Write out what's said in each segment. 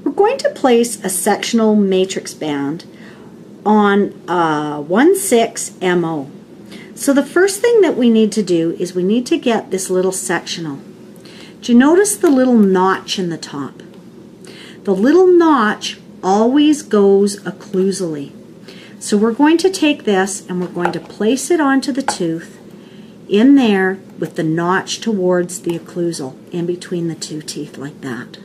We're going to place a sectional matrix band on 1/6 MO. So the first thing that we need to do is we need to get this little sectional. Do you notice the little notch in the top? The little notch always goes occlusally. So we're going to take this and we're going to place it onto the tooth in there with the notch towards the occlusal, in between the two teeth like that.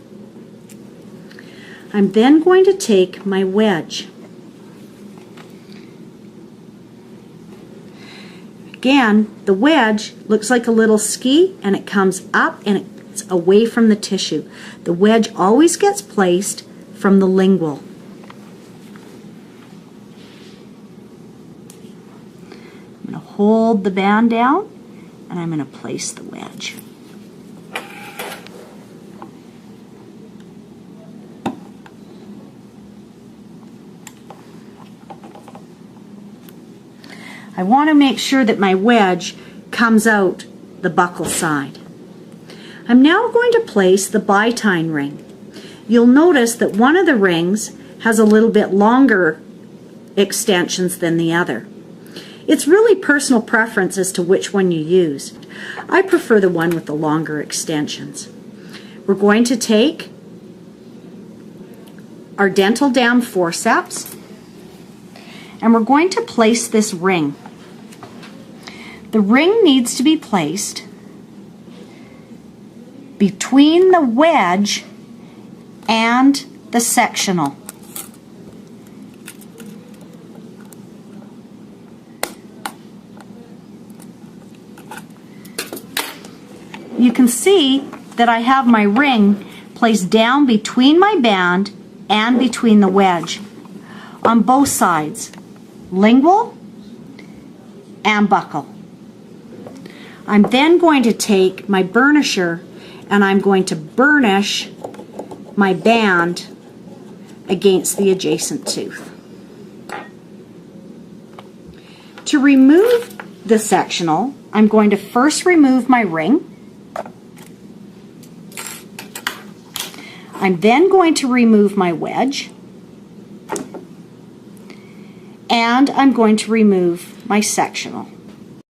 I'm then going to take my wedge. Again, the wedge looks like a little ski and it comes up and it's away from the tissue. The wedge always gets placed from the lingual. I'm going to hold the band down and I'm going to place the wedge. I want to make sure that my wedge comes out the buccal side. I'm now going to place the bitine ring. You'll notice that one of the rings has a little bit longer extensions than the other. It's really personal preference as to which one you use. I prefer the one with the longer extensions. We're going to take our dental dam forceps and we're going to place this ring. The ring needs to be placed between the wedge and the sectional. You can see that I have my ring placed down between my band and between the wedge on both sides, lingual and buccal. I'm then going to take my burnisher and I'm going to burnish my band against the adjacent tooth. To remove the sectional, I'm going to first remove my ring. I'm then going to remove my wedge. And I'm going to remove my sectional.